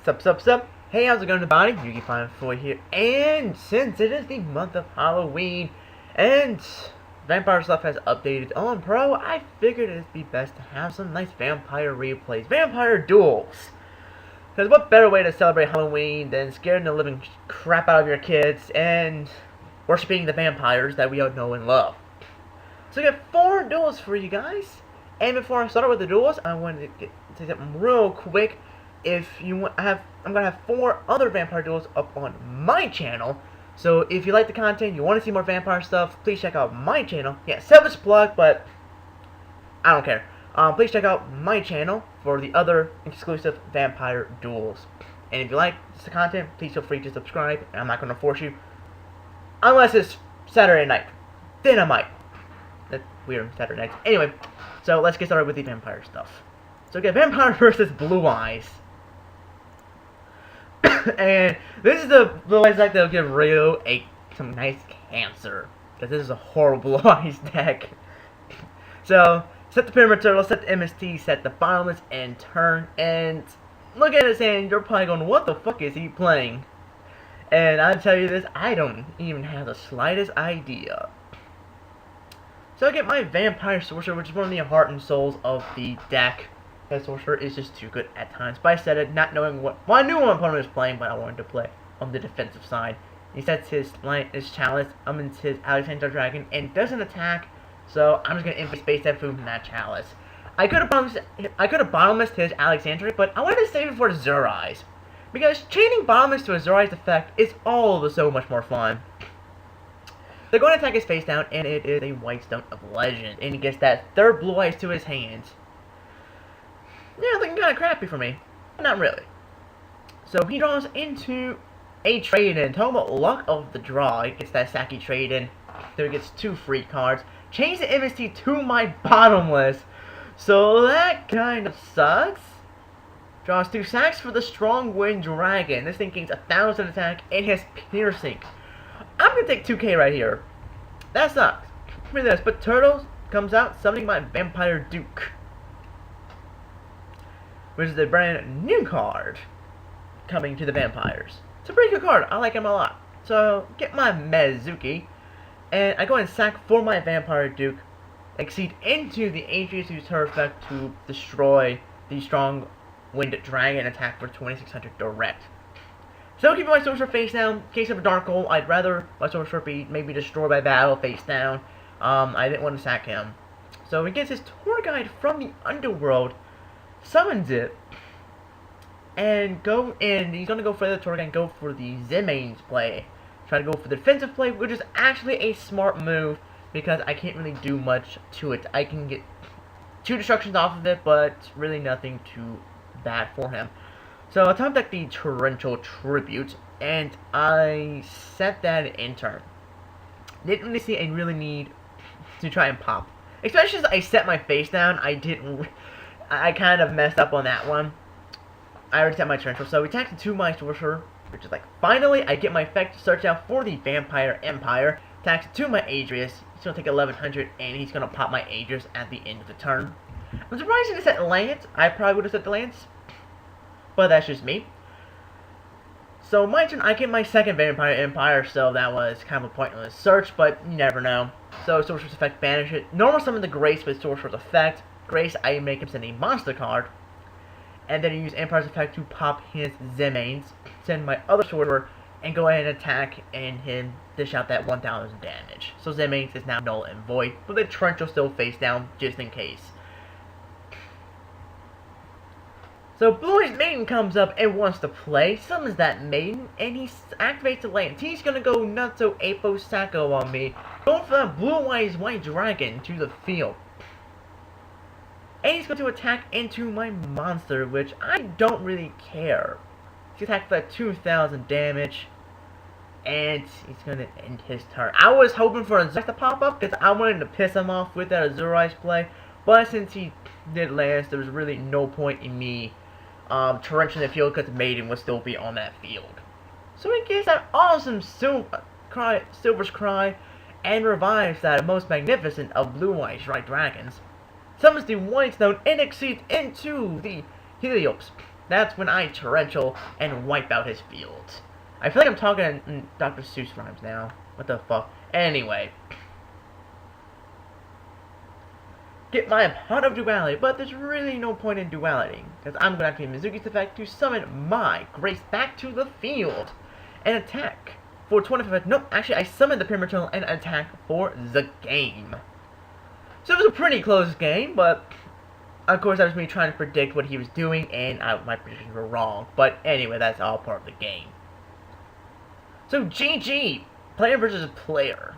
Sup. Hey, how's it going, everybody? Yuki54 here, and since it is the month of Halloween, and Vampire stuff has updated on Pro, I figured it'd be best to have some nice vampire replays, vampire duels. Because what better way to celebrate Halloween than scaring the living crap out of your kids and worshiping the vampires that we all know and love. So I got 4 duels for you guys, and before I start with the duels, I wanted to say something real quick. If you want, I'm gonna have 4 other vampire duels up on my channel. So if you like the content, you want to see more vampire stuff, please check out my channel. Yeah, selfish plug, but I don't care. Please check out my channel for the other exclusive vampire duels. And if you like the content, please feel free to subscribe. I'm not gonna force you, unless it's Saturday night. Then I might. That's weird, Saturday nights. Anyway, so let's get started with the vampire stuff. So again, Vampire versus Blue Eyes. And this is the Blue Eyes deck that'll give Rio some nice cancer. Because this is a horrible Blue Eyes deck. So, set the Pyramid Turtle, set the MST, set the Bottomless, and turn. And look at his hand, you're probably going, what the fuck is he playing? And I'll tell you this, I don't even have the slightest idea. So I get my Vampire Sorcerer, which is one of the heart and souls of the deck. That Sorcerer is just too good at times. But I said it, not knowing what... Well, I knew what my opponent was playing, but I wanted to play on the defensive side. He sets his Chalice, summons his Alexander Dragon, and doesn't attack. So I'm just going to infinite space that food from that Chalice. I could have bottomless his Alexandria, but I wanted to save it for Zurai's. Because chaining bottomless to a Zurai's effect is all so much more fun. They're going to attack his face down, and it is a White Stone of Legend. And he gets that 3rd Blue Eyes to his hands. Yeah, looking kind of crappy for me. Not really. So he draws into a trade-in. Talking about luck of the draw. He gets that Saki trade-in. There he gets 2 free cards. Change the MST to my Bottomless. So that kind of sucks. Draws 2 sacks for the Strong Wind Dragon. This thing gains 1,000 attack and has piercing. I'm going to take 2k right here. That sucks. For this, but Turtles comes out summoning my Vampire Duke, which is a brand new card coming to the vampires. It's a pretty good card. I like him a lot. So, get my Mezuki, and I go and sack for my Vampire Duke, exceed into the Aegis, use her effect to destroy the Strong Wind Dragon, attack for 2600 direct. So, keeping my Sorcerer face down. In case of a Dark Hole, I'd rather my Sorcerer be maybe destroyed by battle face down. I didn't want to sack him. So, he gets his tour guide from the Underworld, summons it, and he's gonna go for the Torg and go for the Zimane's play. Try to go for the defensive play, which is actually a smart move because I can't really do much to it. I can get 2 destructions off of it, but really nothing too bad for him. So I top deck the Torrential Tribute, and I set that in turn. Didn't really see a really need to try and pop, especially as I set my face down. I kind of messed up on that one. I already set my Torrential, so we attack to my Sorcerer, which is like, finally, I get my effect to search out for the Vampire Empire. Attacks to my Adrius. He's going to take 1100, and he's going to pop my Adrius at the end of the turn. I'm surprised he didn't set Lance. I probably would have set the Lance, but that's just me. So my turn, I get my 2nd Vampire Empire, so that was kind of a pointless search, but you never know. So Sorcerer's effect, banish it. Normal summon the Grace with Sorcerer's effect. Grace, I make him send a monster card, and then I use Empire's effect to pop his Zimanes, send my other Sorcerer, and go ahead and attack, and him dish out that 1000 damage. So Zimanes is now null and void, but the Trench will still face down, just in case. So Blue Eyes Maiden comes up and wants to play, summons that Maiden, and he activates the land. He's gonna go Nutso Apo Sacco on me, going for that Blue Eyes White Dragon to the field. And he's going to attack into my monster, which I don't really care. He attacks for that 2000 damage, and he's going to end his turn. I was hoping for Azuri's to pop up, because I wanted to piss him off with that Azuri's play, but since he did last, there was really no point in me torrenting the field, because Maiden would still be on that field. So he gets that awesome Silver's Cry, and revives that most magnificent of Blue Eyes White Dragons. Summons the White Stone and exceeds into the Helios. That's when I torrential and wipe out his field. I feel like I'm talking in Dr. Seuss rhymes now. What the fuck? Anyway. Get my pot of duality, but there's really no point in duality, because I'm going to activate Mizuki's effect to summon my Grace back to the field and attack for 25. Nope, actually I summoned the Pyramid and attack for the game. So it was a pretty close game, but of course that was me trying to predict what he was doing, and my predictions were wrong. But anyway, that's all part of the game. So GG, player versus player.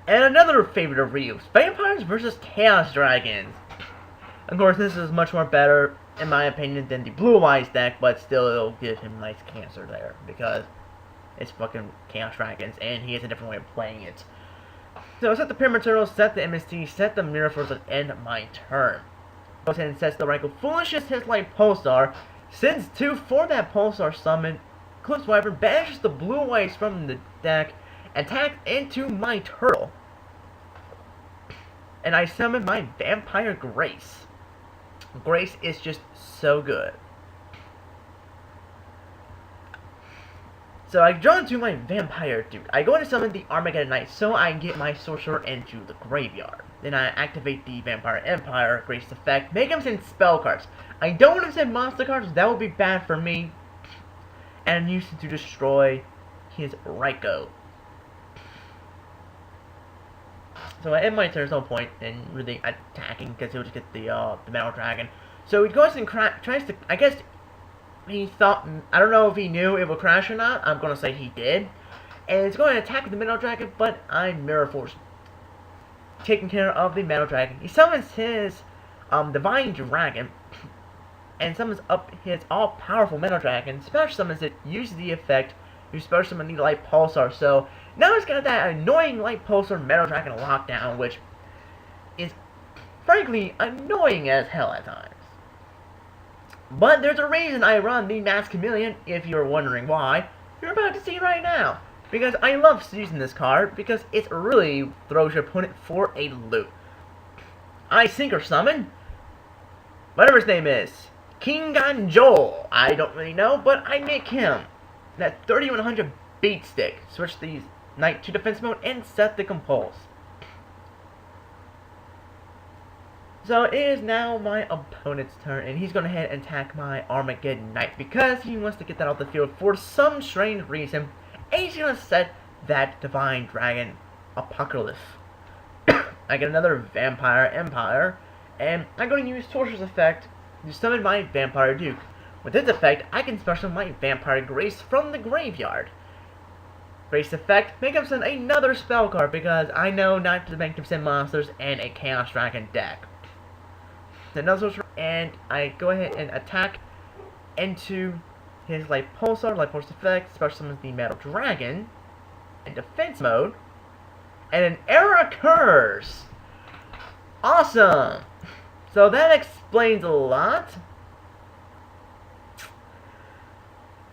And another favorite of Ryu's, Vampires versus Chaos Dragons. Of course, this is much more better, in my opinion, than the Blue Eyes deck, but still it'll give him nice cancer there, because it's fucking Chaos Dragons, and he has a different way of playing it. So set the Pyramid Turtle, set the MST, set the Mirror Force, and end my turn. Goes ahead and sets the Rankle Foolishness, hits like Pulsar, sends 2 for that Pulsar summon, Clips Wyvern, banishes the Blue Eyes from the deck, attacks into my turtle, and I summon my Vampire Grace. Grace is just so good. So I draw into my Vampire Duke. I go to summon the Armageddon Knight so I get my Sorcerer into the graveyard. Then I activate the Vampire Empire, Grace effect, make him send spell cards. I don't want him to send monster cards, that would be bad for me. And use it to destroy his Raikou. So I end my turn, there's no point in really attacking, because he'll just get the Metal Dragon. So he goes and tries to, I guess, he thought, I don't know if he knew it would crash or not, I'm gonna say he did. And he's going to attack the Metal Dragon, but I'm Mirror Force, taking care of the Metal Dragon. He summons his Divine Dragon, and summons up his all-powerful Metal Dragon, special summons it, uses the effect, you special summon the Light Pulsar, so now he's got that annoying Light Pulsar Metal Dragon lockdown, which is frankly annoying as hell at times. But there's a reason I run the Masked Chameleon, if you're wondering why. You're about to see right now. Because I love using this card, because it really throws your opponent for a loop. I Synchro Summon, whatever his name is, King Gonjol. I don't really know, but I make him that 3100 beat stick. Switch these Knight to defense mode and set the Compulse. So it is now my opponent's turn, and he's going to head and attack my Armageddon Knight because he wants to get that off the field for some strange reason. And he's going to set that Divine Dragon Apocalypse. I get another Vampire Empire, and I'm going to use Sorcerer's effect to summon my Vampire Duke. With this effect, I can special my Vampire Grace from the graveyard. Grace effect, make him send another spell card because I know not to make him send monsters and a Chaos Dragon deck. Another sorcerer, and I go ahead and attack into his Light Pulsar effect, special summons the Metal Dragon in defense mode, and an error occurs. Awesome! So that explains a lot.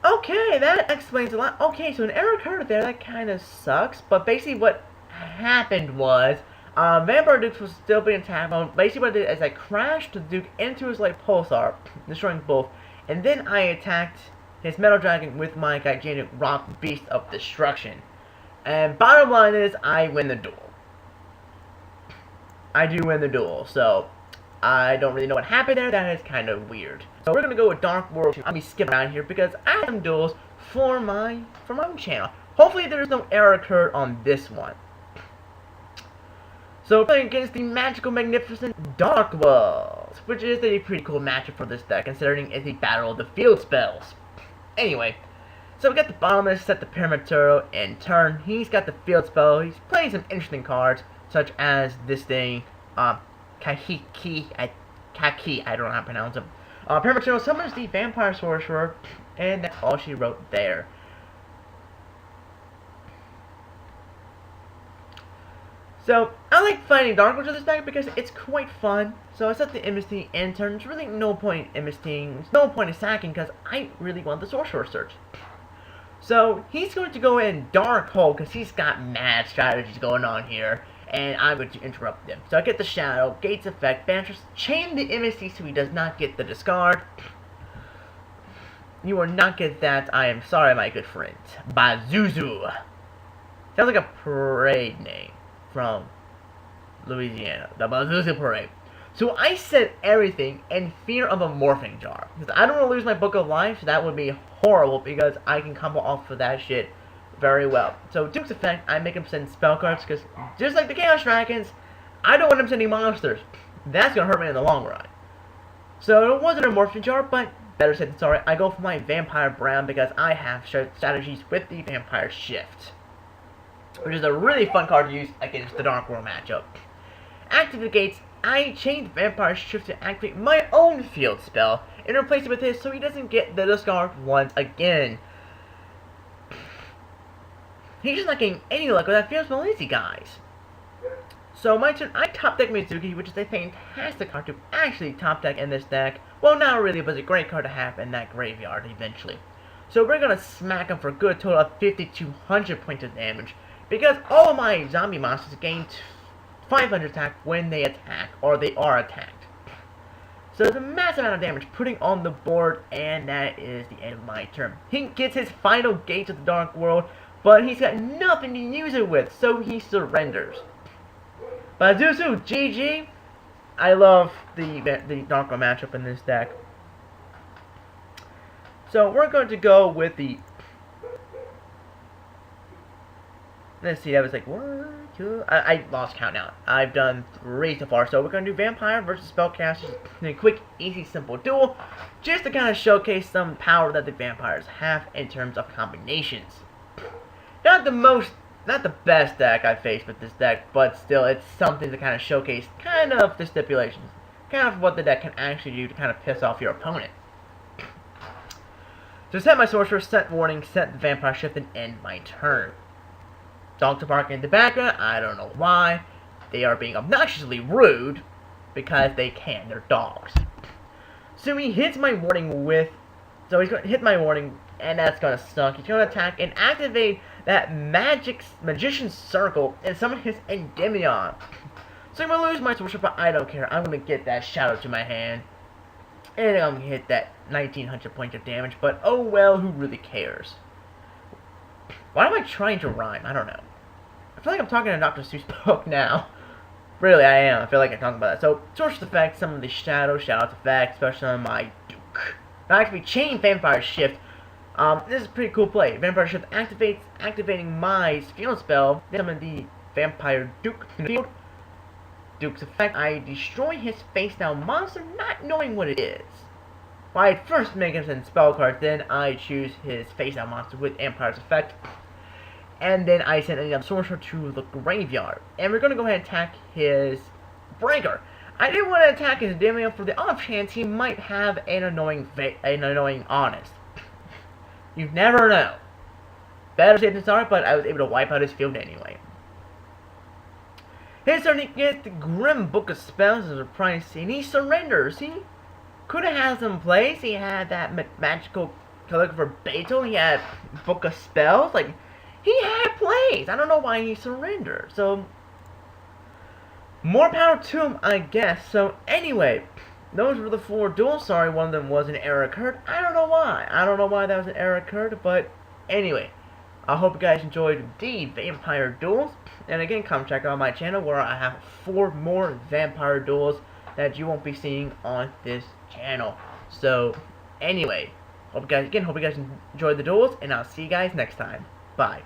Okay, that explains a lot. Okay, so an error occurred there, that kind of sucks, but basically what happened was, Vampire Duke was still being attacked. Basically what I did is I crashed the Duke into his Light Pulsar, destroying both, and then I attacked his Metal Dragon with my gigantic Rock Beast of Destruction. And bottom line is, I win the duel. I do win the duel, so I don't really know what happened there. That is kind of weird. So we're gonna go with Dark World 2. I'll be skipping around here because I have some duels for my own channel. Hopefully there's no error occurred on this one. So playing against the Magical Magnificent Dark Worlds, which is a pretty cool matchup for this deck, considering it's the Battle of the Field spells. Anyway, so we got the Bottomless, set the Pyramid Turtle in turn. He's got the Field spell. He's playing some interesting cards, such as this thing, Kaki, I don't know how to pronounce it. Pyramid Turtle summons the Vampire Sorcerer, and that's all she wrote there. So, I like fighting Dark Worlds with this deck because it's quite fun. So I set the MST in turn. There's really no point in MSTing, there's no point in sacking because I really want the Sorcerer Search. So, he's going to go in Dark Hole because he's got mad strategies going on here. and I'm going to interrupt them. So I get the Shadow, Gates effect, Banishers, chain the MSC so he does not get the discard. You will not get that, I am sorry, my good friend. Bazuzu. Sounds like a parade name from Louisiana. The Bazuzu Parade. So I set everything in fear of a morphing jar. Because I don't want to lose my Book of Life, so that would be horrible because I can combo off of that shit very well. So Duke's effect, I make him send spell cards because just like the Chaos Dragons, I don't want him sending monsters. That's going to hurt me in the long run. So it wasn't a morphing jar, but better said than sorry. I go for my Vampire Brown because I have strategies with the Vampire Shift, which is a really fun card to use against the Dark World matchup. Activate Gates, I change the Vampire Shift to activate my own field spell and replace it with his so he doesn't get the discard once again. He's just not getting any luck with that field spell, is he, guys? So my turn, I top deck Mizuki, which is a fantastic card to actually top deck in this deck. Well, not really, but it's a great card to have in that graveyard eventually. So we're going to smack him for a good total of 5,200 points of damage, because all of my zombie monsters gain 500 attack when they attack, or they are attacked. So there's a massive amount of damage putting on the board, and that is the end of my turn. He gets his final Gates of the Dark World, but he's got nothing to use it with, so he surrenders. Bazuzu, GG. I love the Dark World matchup in this deck. So we're going to go with the... Let's see, that was like 1, 2... I lost count now. I've done 3 so far. So we're going to do Vampire versus Spellcasters in a quick, easy, simple duel, just to kind of showcase some power that the Vampires have in terms of combinations. Not the best deck I've faced with this deck, but still, it's something to kind of showcase kind of the stipulations. Kind of what the deck can actually do to kind of piss off your opponent. So set my Sorcerer, set Warning, set the Vampire Shift, and end my turn. Dogs are barking in the background, I don't know why. They are being obnoxiously rude, because they can, they're dogs. So he hits my Warning with... So he's going to hit my Warning, and that's going to suck. He's going to attack and activate that Magician's Circle and summon his Endymion. So I'm going to lose my Sorcerer, but I don't care. I'm going to get that Shadow to my hand. And I'm going to hit that 1900 points of damage, but oh well, who really cares? Why am I trying to rhyme? I don't know. I feel like I'm talking to Dr. Seuss book now. Really, I am. I feel like I'm talking about that. So, Sorcerer's effect, some of the Shadow's effect, especially on my Duke. Now, actually, Chain Vampire Shift. This is a pretty cool play. Vampire Shift activating my field spell. Then summon the Vampire Duke in the field. Duke's effect, I destroy his face down monster, not knowing what it is. Well, I first make him send spell cards, then I choose his face down monster with Empire's effect. And then I send any other sorcerer to the graveyard. And we're going to go ahead and attack his Breaker. I didn't want to attack his Endymion for the off chance he might have an annoying Honest. You never know. Better safe than sorry, but I was able to wipe out his field anyway. His turn, he gets the Grim Book of Spells as a price, and he surrenders. He could have had some plays. He had that magical calligrapher Beetle. He had Book of Spells. Like, he had plays. I don't know why he surrendered. So, more power to him, I guess. So, anyway, those were the 4 duels. Sorry, one of them was an error occurred. I don't know why. I don't know why that was an error occurred, but anyway. I hope you guys enjoyed the Vampire Duels. And again, come check out my channel where I have 4 more Vampire Duels that you won't be seeing on this channel. So, anyway, hope you guys enjoyed the duels, and I'll see you guys next time. Bye.